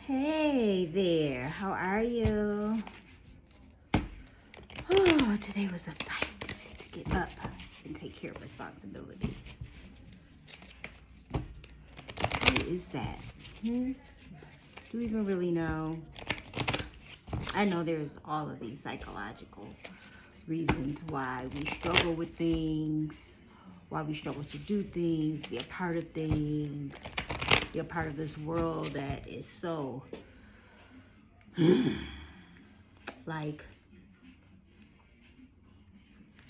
Hey there, how are you? Oh, today was a fight to get up and take care of responsibilities. Who is that? Do you even really know? I know there's all of these psychological reasons why we struggle with things, why we struggle to do things, be a part of things, be a part of this world that is so like,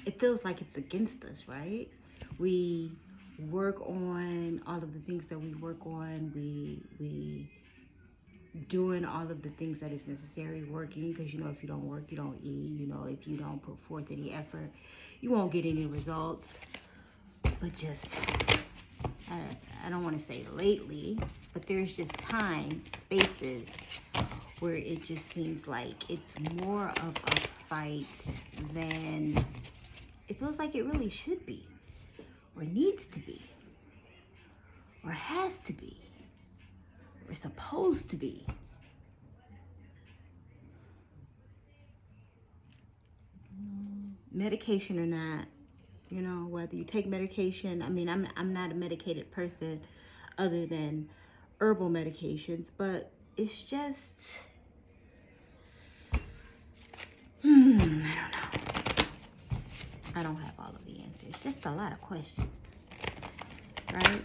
it feels like it's against us, right? We work on all of the things that we work on. We doing all of the things that is necessary, working, because you know if you don't work, you don't eat. You know if you don't put forth any effort, you won't get any results. But just, I don't want to say lately, but there's just times, spaces where it just seems like it's more of a fight than it feels like it really should be, or needs to be, or has to be, or supposed to be. Medication or not, you know, whether you take medication. I mean, I'm not a medicated person other than herbal medications, but it's just, I don't know. I don't have all of the answers. Just a lot of questions, right?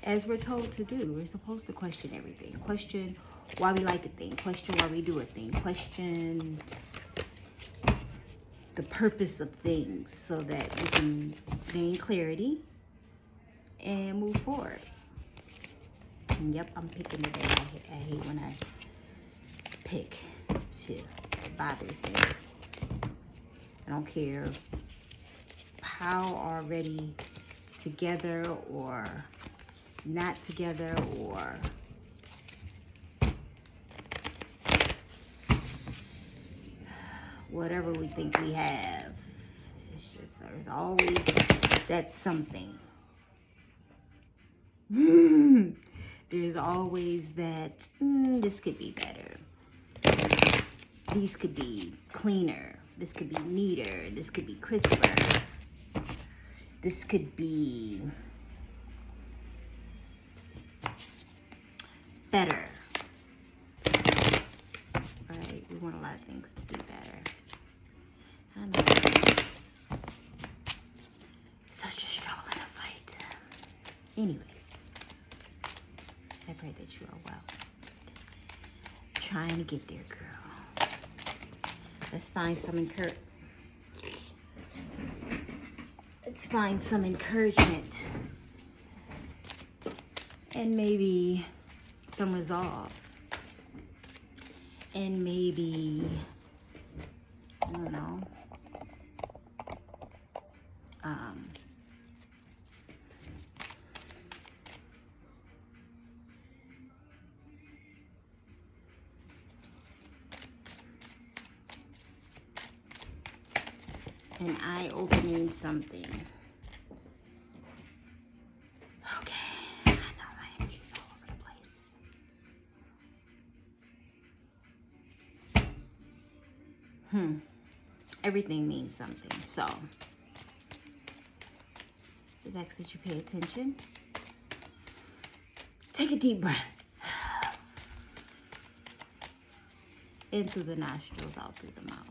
As we're told to do, we're supposed to question everything. Question why we like a thing. Question why we do a thing. Question the purpose of things so that we can gain clarity and move forward. And yep, I'm picking today. I hate when I pick too. It bothers me. I don't care how already together or not together or whatever we think we have. It's just, there's always that something. There's always that, this could be better. These could be cleaner. This could be neater. This could be crisper. This could be better. Right? We want a lot of things to be better. I know. Such a struggle and a fight. Anyways, I pray that you are well. Trying to get there, girl. Let's find some encouragement. And maybe some resolve. And maybe, I don't know, an eye-opening something. Okay, I know my energy's all over the place. Everything means something, so just ask that you pay attention. Take a deep breath. In through the nostrils, out through the mouth.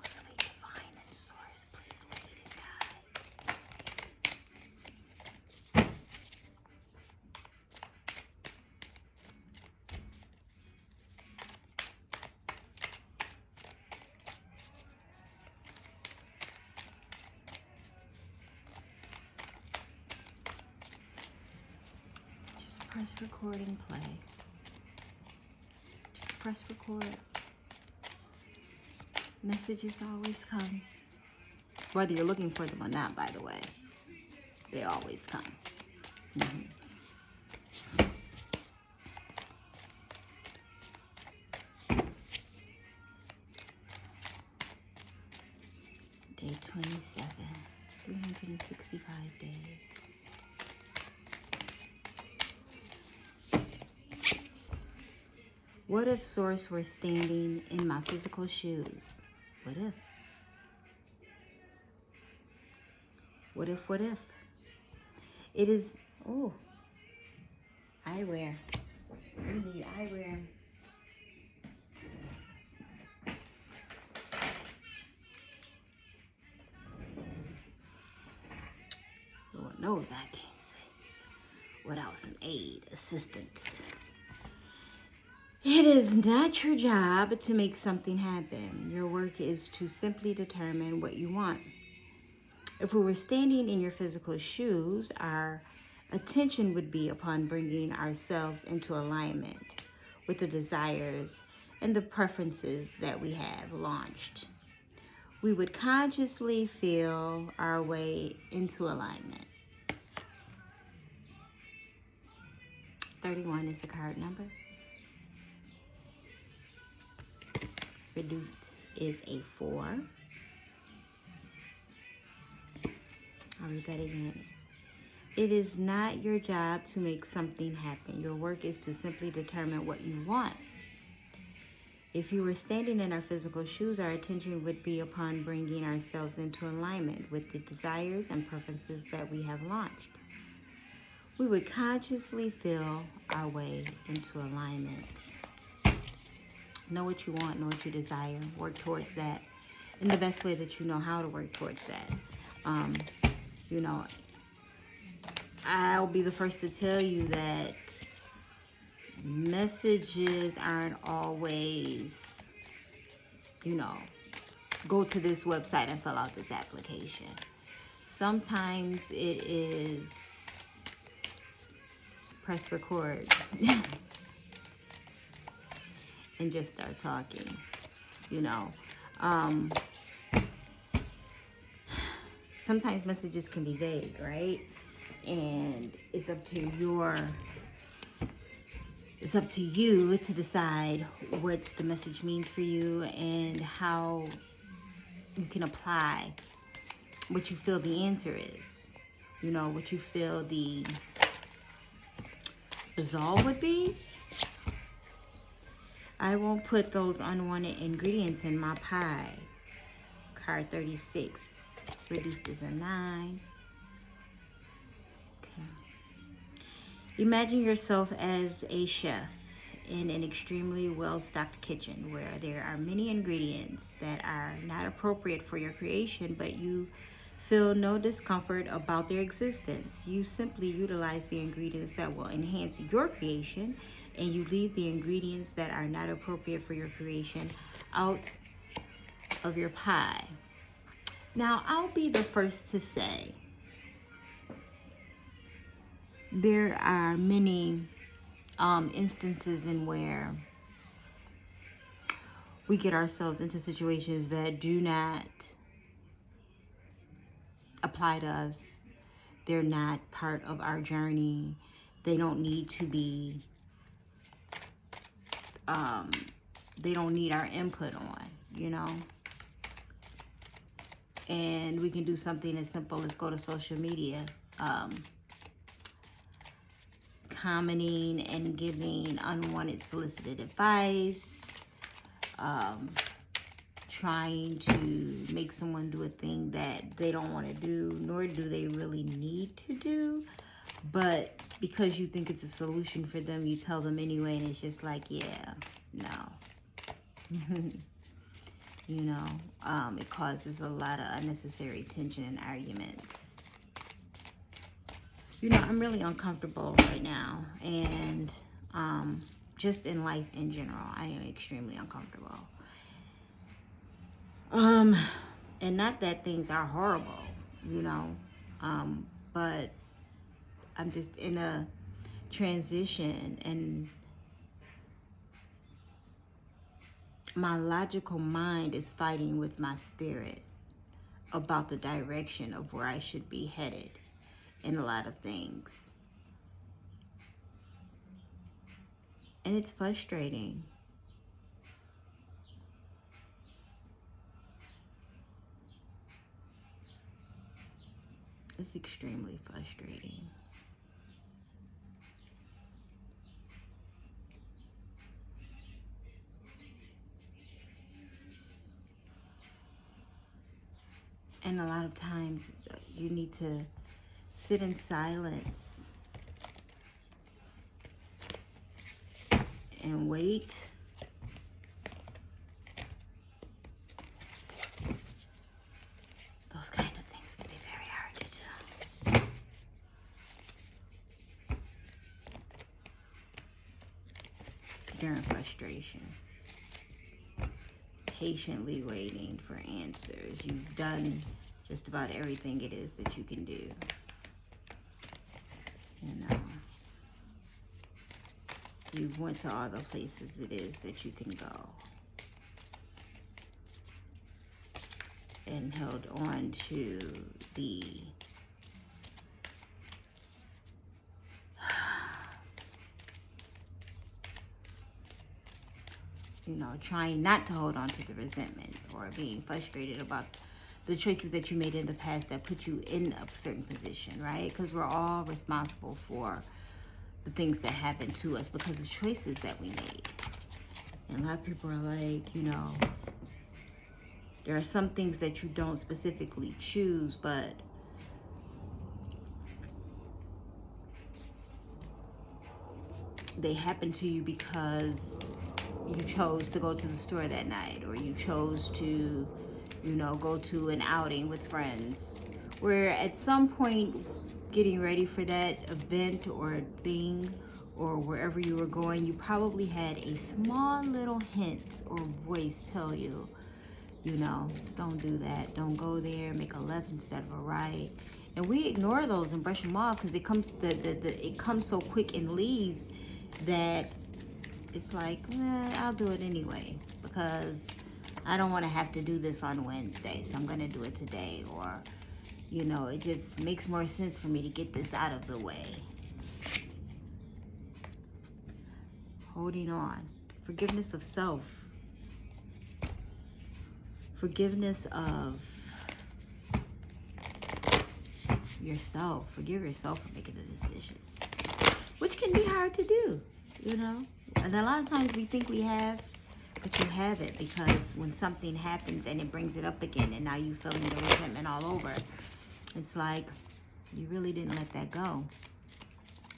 Sweet divine and source, please lead and guide. Just press record and play. Just press record. Messages always come. Whether you're looking for them or not, by the way. They always come. Day 27, 365 days. What if Source were standing in my physical shoes? What if? What if, what if? It is, oh, eyewear. We need eyewear. Lord knows I can't say without some aid, assistance. It is not your job to make something happen. Your work is to simply determine what you want. If we were standing in your physical shoes, our attention would be upon bringing ourselves into alignment with the desires and the preferences that we have launched. We would consciously feel our way into alignment. 31 is the card number. Reduced is a 4. I'll read that again. It is not your job to make something happen. Your work is to simply determine what you want. If you were standing in our physical shoes, our attention would be upon bringing ourselves into alignment with the desires and preferences that we have launched. We would consciously feel our way into alignment. Know what you want, know what you desire, work towards that in the best way that you know how to work towards that. You know, I'll be the first to tell you that messages aren't always, you know, go to this website and fill out this application. Sometimes it is press record and just start talking, you know. Sometimes messages can be vague, right? And it's up to you to decide what the message means for you and how you can apply what you feel the answer is. You know, what you feel the resolve would be. I won't put those unwanted ingredients in my pie. Card 36. Reduced is a 9. Okay. Imagine yourself as a chef in an extremely well-stocked kitchen where there are many ingredients that are not appropriate for your creation, but you feel no discomfort about their existence. You simply utilize the ingredients that will enhance your creation, and you leave the ingredients that are not appropriate for your creation out of your pie. Now, I'll be the first to say there are many instances in where we get ourselves into situations that do not apply to us. They're not part of our journey. They don't need to be, they don't need our input on, you know? And we can do something as simple as go to social media, commenting and giving unwanted solicited advice, trying to make someone do a thing that they don't want to do, nor do they really need to do. But because you think it's a solution for them, you tell them anyway, and it's just like, yeah, no. You know, it causes a lot of unnecessary tension and arguments. You know, I'm really uncomfortable right now, and just in life in general, I am extremely uncomfortable. And not that things are horrible, you know, but I'm just in a transition, and my logical mind is fighting with my spirit about the direction of where I should be headed in a lot of things. And it's frustrating. It's extremely frustrating. a lot of times you need to sit in silence and wait. Those kind of things can be very hard to do. During frustration. Patiently waiting for answers. You've done just about everything it is that you can do. You know, you've went to all the places it is that you can go. And held on to the you know, trying not to hold on to the resentment or being frustrated about the choices that you made in the past that put you in a certain position, right? Because we're all responsible for the things that happen to us because of choices that we made. And a lot of people are like, you know, there are some things that you don't specifically choose, but they happen to you because you chose to go to the store that night, or you chose to, you know, go to an outing with friends, where at some point getting ready for that event or thing or wherever you were going, you probably had a small little hint or voice tell you, you know, don't do that, don't go there, make a left instead of a right. And we ignore those and brush them off because it comes so quick and leaves that it's like, I'll do it anyway because I don't want to have to do this on Wednesday, so I'm going to do it today. Or, you know, it just makes more sense for me to get this out of the way. Holding on. Forgiveness of self. Forgiveness of yourself. Forgive yourself for making the decisions, which can be hard to do, you know. And a lot of times we think we have, but you haven't, because when something happens and it brings it up again and now you feeling the resentment all over, it's like you really didn't let that go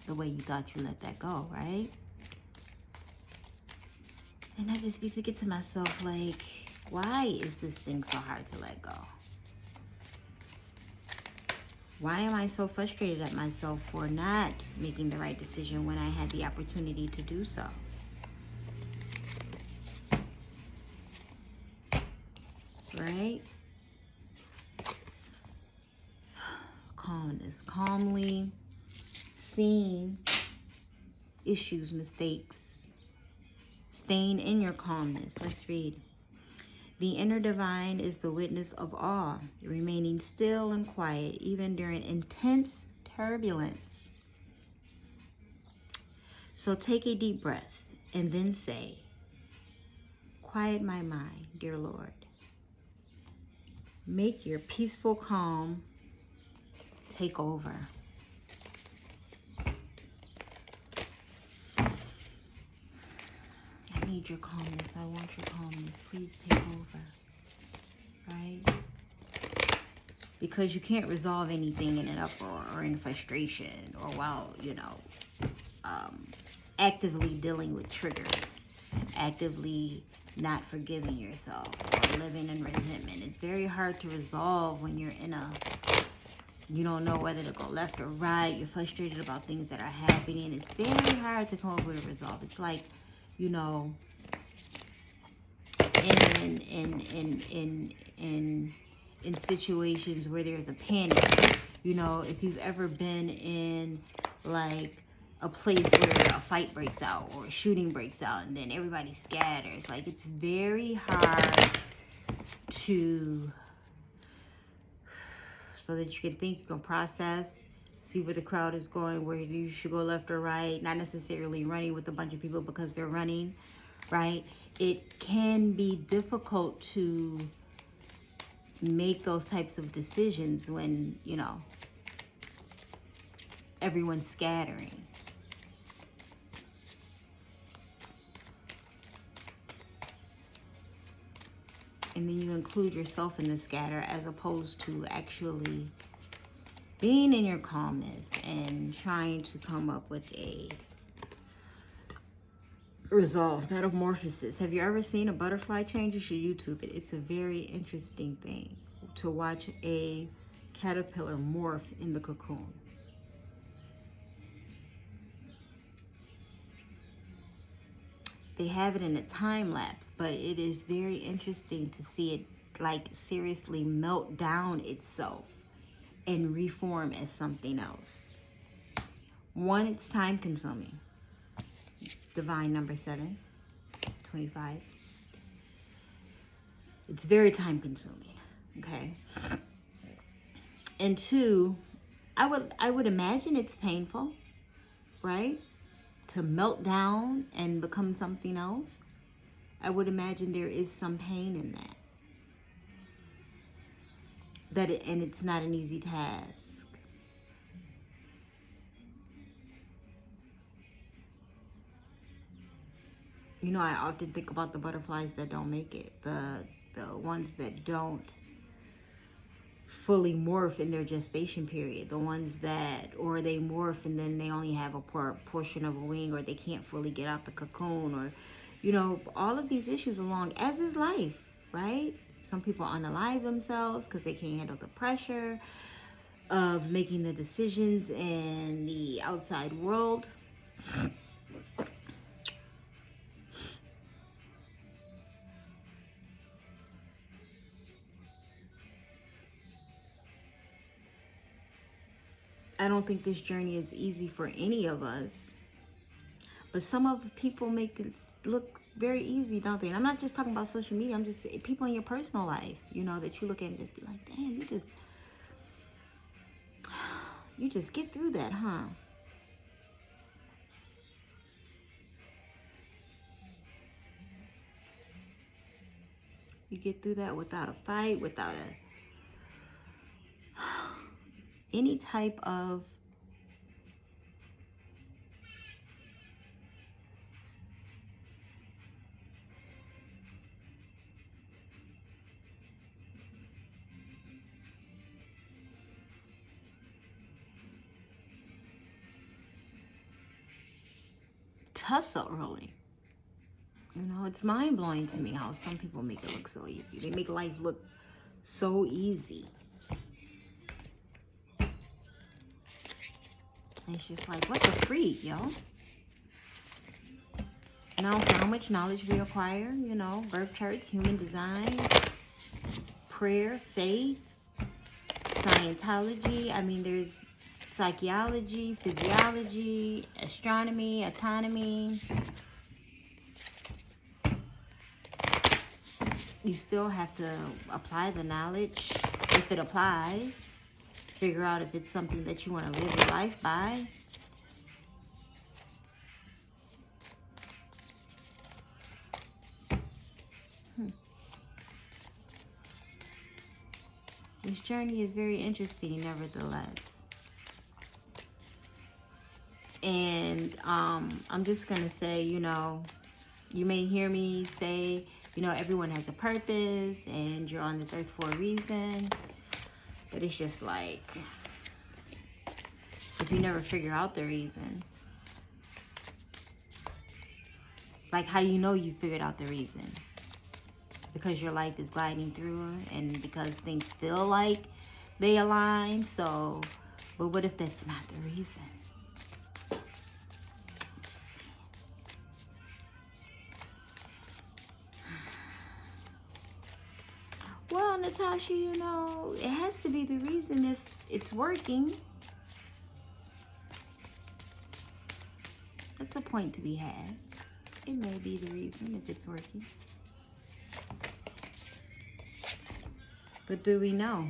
the way you thought you let that go, right? And I just be thinking to myself, like, why is this thing so hard to let go? Why am I so frustrated at myself for not making the right decision when I had the opportunity to do so? Right? Calmness. Calmly seeing issues, mistakes. Staying in your calmness. Let's read. The inner divine is the witness of all, remaining still and quiet even during intense turbulence. So take a deep breath and then say, quiet my mind, dear Lord. Make your peaceful calm take over. I need your calmness. I want your calmness. Please take over. Right? Because you can't resolve anything in an uproar or in frustration or while, you know, actively dealing with triggers, actively not forgiving yourself or living in resentment. It's very hard to resolve when you're in a, you don't know whether to go left or right. You're frustrated about things that are happening. It's very hard to come up with a resolve. It's like, you know, in situations where there's a panic, you know, if you've ever been in like a place where a fight breaks out or a shooting breaks out and then everybody scatters, like it's very hard to, so that you can think, you can process, see where the crowd is going, where you should go left or right, not necessarily running with a bunch of people because they're running, right? It can be difficult to make those types of decisions when, you know, everyone's scattering. and then you include yourself in the scatter as opposed to actually being in your calmness and trying to come up with a resolve. Metamorphosis. Have you ever seen a butterfly change? You should YouTube it. It's a very interesting thing to watch a caterpillar morph in the cocoon. They have it in a time lapse, but it is very interesting to see it like seriously melt down itself and reform as something else. One, it's time consuming. Divine number 7, 25. It's very time consuming, okay? And 2, I would imagine it's painful, right? To melt down and become something else. I would imagine there is some pain in that. And it's not an easy task. You know, I often think about the butterflies that don't make it, the ones that don't fully morph in their gestation period, the ones that, or they morph and then they only have a portion of a wing, or they can't fully get out the cocoon, or, you know, all of these issues along, as is life, right? Some people unalive themselves because they can't handle the pressure of making the decisions in the outside world. I don't think this journey is easy for any of us, but some of people make it look very easy, don't they? And I'm not just talking about social media. I'm just people in your personal life, you know, that you look at and just be like, damn, you just get through that, huh? You get through that without a fight, without any type of tussle, really. You know, it's mind-blowing to me how some people make it look so easy. They make life look so easy. And it's just like, what the freak, yo? Now, for how much knowledge we acquire, you know, birth charts, human design, prayer, faith, Scientology. I mean, there's psychology, physiology, astronomy, autonomy. You still have to apply the knowledge, if it applies. Figure out if it's something that you want to live your life by. This journey is very interesting, nevertheless. And I'm just going to say, you know, you may hear me say, you know, everyone has a purpose and you're on this earth for a reason. But it's just like, if you never figure out the reason, like, how do you know you figured out the reason? Because your life is gliding through and because things feel like they align. So, but what if that's not the reason? Well, Natasha, you know, it has to be the reason if it's working. That's a point to be had. It may be the reason if it's working. But do we know?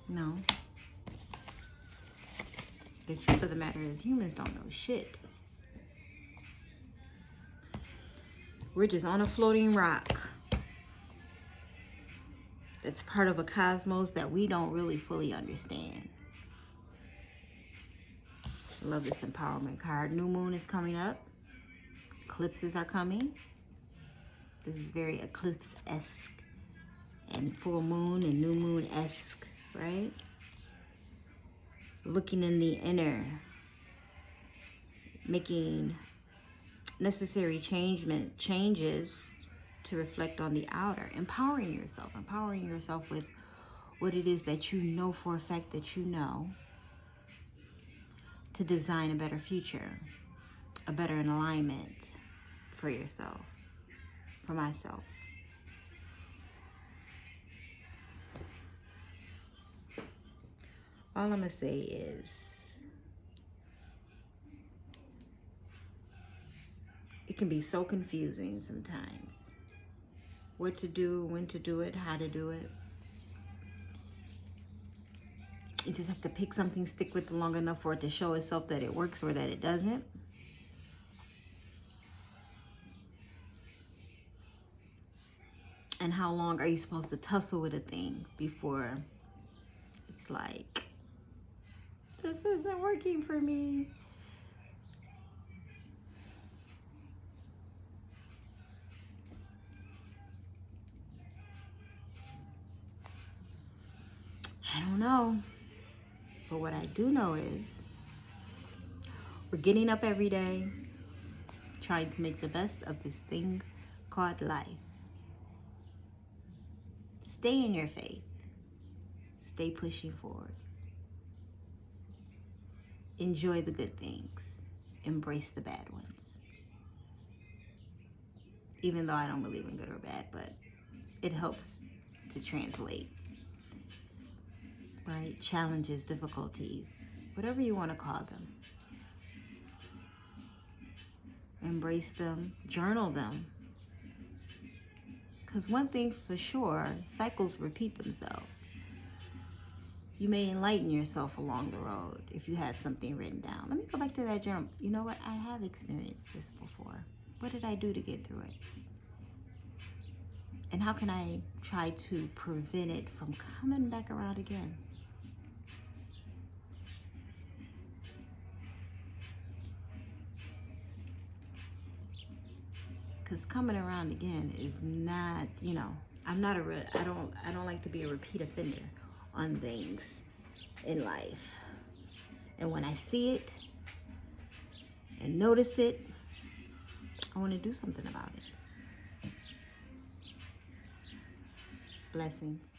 No. The truth of the matter is humans don't know shit. We're just on a floating rock. That's part of a cosmos that we don't really fully understand. I love this empowerment card. New moon is coming up. Eclipses are coming. This is very eclipse-esque and full moon and new moon-esque, right? Looking in the inner, making necessary changes to reflect on the outer, empowering yourself with what it is that you know for a fact that you know, to design a better future, a better alignment for yourself, for myself. All I'm gonna say is, it can be so confusing sometimes. What to do, when to do it, how to do it. You just have to pick something, stick with it long enough for it to show itself that it works or that it doesn't. And how long are you supposed to tussle with a thing before it's like, this isn't working for me? I don't know. But what I do know is we're getting up every day, trying to make the best of this thing called life. Stay in your faith. Stay pushing forward. Enjoy the good things. Embrace the bad ones. Even though I don't believe in good or bad, but it helps to translate. Right? Challenges, difficulties, whatever you want to call them. Embrace them, journal them. Because one thing for sure, cycles repeat themselves. You may enlighten yourself along the road if you have something written down. Let me go back to that journal. You know what? I have experienced this before. What did I do to get through it? And how can I try to prevent it from coming back around again? Because coming around again is not, I don't like to be a repeat offender on things in life. And when I see it and notice it, I want to do something about it. Blessings.